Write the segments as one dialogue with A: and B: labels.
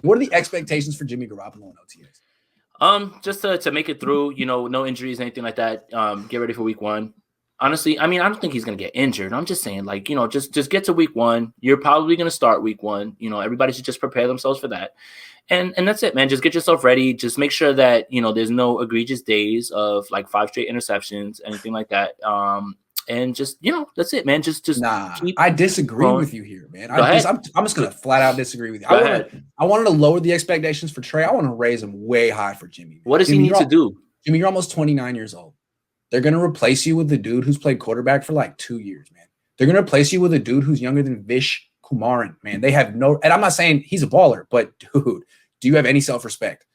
A: What are the expectations for Jimmy Garoppolo in OTAs?
B: Just to make it through, no injuries, anything like that. Get ready for week 1. Honestly, I mean, I don't think he's gonna get injured. I'm just saying, like, just get to week 1. You're probably gonna start week 1. Everybody should just prepare themselves for that. And that's it, man. Just get yourself ready. Just make sure that, there's no egregious days of like 5 straight interceptions, anything like that. And just, that's it, man. Just
A: I disagree with you here, man. I'm just gonna flat out disagree with you. I wanted to lower the expectations for Trey. I want to raise them way high for Jimmy. Man.
B: What does he need to do?
A: Jimmy, you're almost 29 years old. They're gonna replace you with the dude who's played quarterback for like 2 years, man. They're gonna replace you with a dude who's younger than Vish Kumaran, man. They have no, and I'm not saying he's a baller, but dude, do you have any self-respect?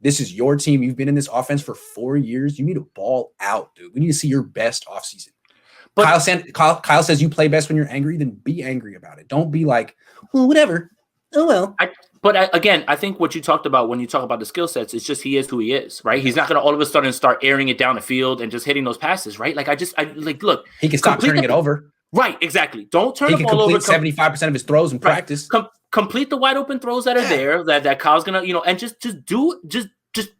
A: This is your team. You've been in this offense for 4 years. You need to ball out, dude. We need to see your best offseason. But Kyle says you play best when you're angry, then be angry about it. Don't be like, well, whatever. Oh, well.
B: Again, I think what you talked about when you talk about the skill sets is just he is who he is, right? He's not going to all of a sudden start airing it down the field and just hitting those passes, right? Like, look.
A: He can stop turning it over.
B: Right, exactly. Don't turn the ball over.
A: He can complete 75% of his throws in practice.
B: Complete the wide open throws that are there that Kyle's going to, and just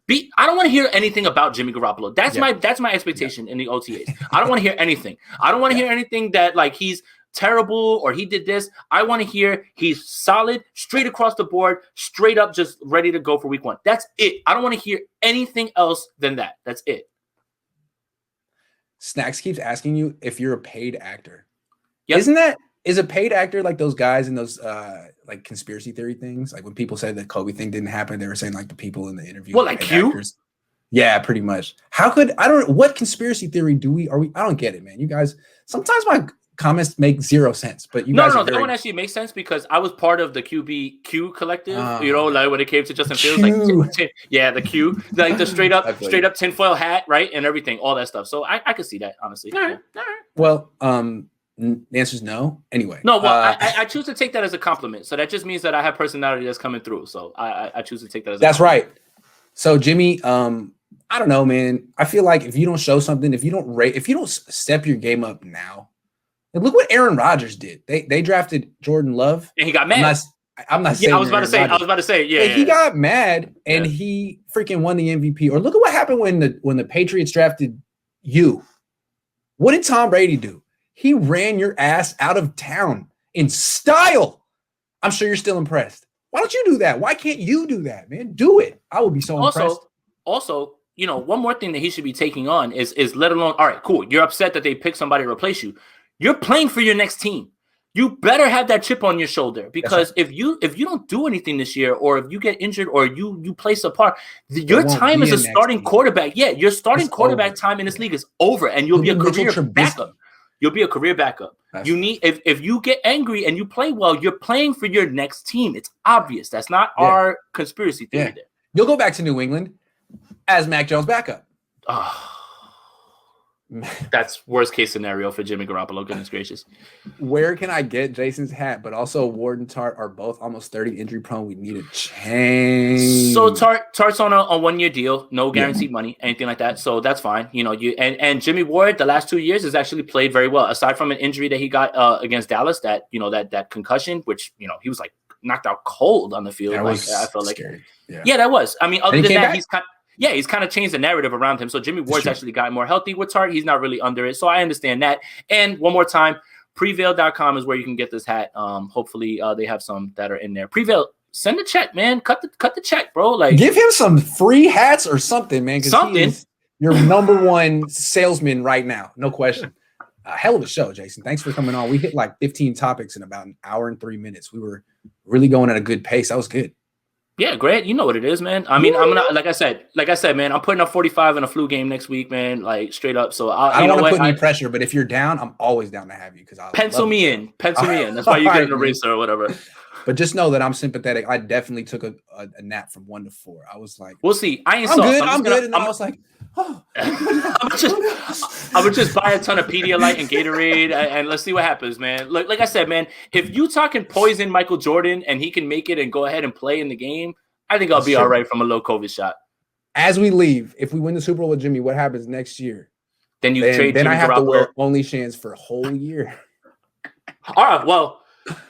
B: be. I don't want to hear anything about Jimmy Garoppolo. That's my expectation in the OTAs. I don't want to hear anything. I don't want to hear anything that like he's terrible or he did this. I want to hear he's solid, straight across the board, straight up, just ready to go for week 1. That's it. I don't want to hear anything else than that. That's it.
A: Snacks keeps asking you if you're a paid actor.
B: Yep.
A: Is a paid actor like those guys in those like conspiracy theory things? Like when people said that Kobe thing didn't happen, they were saying like the people in the interview.
B: Well, like Q?
A: Actors. Yeah, pretty much. What conspiracy theory I don't get it, man. You guys, sometimes my comments make zero sense, but
B: that one actually makes sense because I was part of the QBQ collective, like when it came to Justin Fields, like the Q, like the straight up tinfoil hat, right? And everything, all that stuff. So I could see that, honestly.
A: All right. Well, the answer is no. Anyway.
B: No, well, I choose to take that as a compliment. So that just means that I have personality that's coming through. So I choose to take that as a compliment.
A: Right. So Jimmy, I don't know, man. I feel like if you don't show something, if you don't step your game up now, like look what Aaron Rodgers did. They drafted Jordan Love.
B: And he got mad.
A: I'm not saying
B: I was about to say, yeah.
A: He got mad and he freaking won the MVP. Or look at what happened when the Patriots drafted you. What did Tom Brady do? He ran your ass out of town in style. I'm sure you're still impressed. Why don't you do that? Why can't you do that, man? Do it. I would be so impressed.
B: Also, one more thing that he should be taking on is let alone, all right, cool. You're upset that they picked somebody to replace you. You're playing for your next team. You better have that chip on your shoulder because if you don't do anything this year, or if you get injured, or you play subpar, your time as a starting quarterback, your starting quarterback time in this league is over, and you'll be a career backup. You'll be a career backup. You need if you get angry and you play well, you're playing for your next team. It's obvious. That's not our conspiracy theory. There.
A: You'll go back to New England as Mac Jones' backup.
B: That's worst case scenario for Jimmy Garoppolo. Goodness gracious.
A: Where can I get Jason's hat? But also Ward and Tart are both almost 30 injury prone. We need a change.
B: So Tart's on a 1-year deal, no guaranteed money, anything like that. So that's fine. And Jimmy Ward the last 2 years has actually played very well. Aside from an injury that he got against Dallas, that concussion, which he was like knocked out cold on the field.
A: That was
B: I felt
A: scary.
B: like that was. I mean, other than that, he's kind of changed the narrative around him. So Jimmy Ward's actually gotten more healthy with Tart. He's not really under it. So I understand that. And one more time, Prevail.com is where you can get this hat. Hopefully they have some that are in there. Prevail, send a check, man. Cut the check, bro. Like,
A: give him some free hats or something, man.
B: Something. He is
A: your number one salesman right now. No question. Hell of a show, Jason. Thanks for coming on. We hit like 15 topics in about an hour and 3 minutes. We were really going at a good pace. That was good.
B: Yeah, great. You know what it is, man. I mean, I'm not like I said, man. I'm putting up 45 in a flu game next week, man. Like straight up. So
A: I don't want to put any pressure, but if you're down, I'm always down to have you because I'll
B: pencil me in. That's why you get an eraser or whatever.
A: But just know that I'm sympathetic. I definitely took a nap from 1 to 4. I was like,
B: we'll see. I'm
A: good. And I was like, oh.
B: I would just buy a ton of Pedialyte and Gatorade and let's see what happens, man. Like I said, man, if you talking poison Michael Jordan and he can make it and go ahead and play in the game, I think I'll be all right from a low COVID shot.
A: As we leave, if we win the Super Bowl with Jimmy, what happens next year?
B: Then trade
A: Then
B: Jimmy
A: I have
B: Garoppolo.
A: to wear OnlyShans for a whole year.
B: All right, well,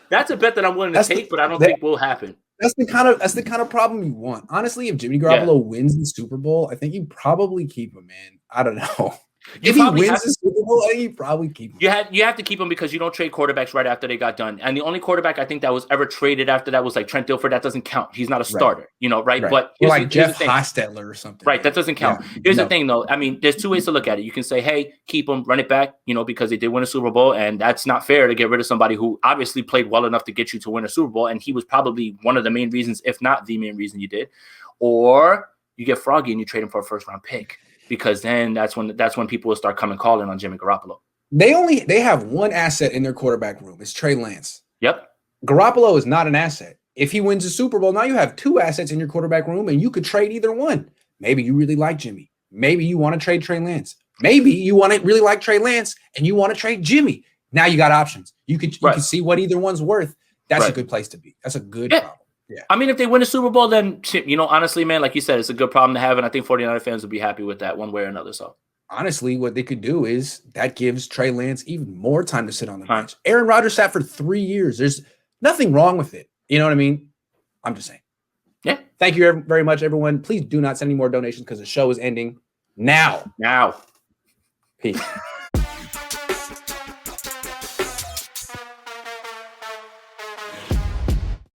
B: that's a bet that I'm willing to take, but I don't think will happen.
A: That's the kind of problem you want. Honestly, if Jimmy Garoppolo wins the Super Bowl, I think you probably keep him, man. I don't know. If he wins the Super Bowl, I think you probably keep him.
B: You have to keep him because you don't trade quarterbacks right after they got done. And the only quarterback I think that was ever traded after that was like Trent Dilfer. That doesn't count. He's not a starter, right? But
A: or like Jeff Hostetler or something.
B: Right, that doesn't count. Here's the thing, though. I mean, there's two ways to look at it. You can say, hey, keep him, run it back, because they did win a Super Bowl, and that's not fair to get rid of somebody who obviously played well enough to get you to win a Super Bowl, and he was probably one of the main reasons, if not the main reason you did. Or you get froggy and you trade him for a first-round pick. Because then that's when people will start coming calling on Jimmy Garoppolo.
A: They have one asset in their quarterback room. It's Trey Lance.
B: Yep.
A: Garoppolo is not an asset. If he wins a Super Bowl, now you have two assets in your quarterback room, and you could trade either one. Maybe you really like Jimmy. Maybe you want to trade Trey Lance. Maybe you want to really like Trey Lance and you want to trade Jimmy. Now you got options. You can see what either one's worth. That's a good place to be. That's a good problem. Yeah.
B: I mean, if they win a Super Bowl, then, honestly, man, like you said, it's a good problem to have. And I think 49er fans would be happy with that one way or another. So,
A: honestly, what they could do is that gives Trey Lance even more time to sit on the bench. Aaron Rodgers sat for 3 years. There's nothing wrong with it. You know what I mean? I'm just saying.
B: Yeah.
A: Thank you very much, everyone. Please do not send any more donations because the show is ending now.
B: Now.
A: Peace.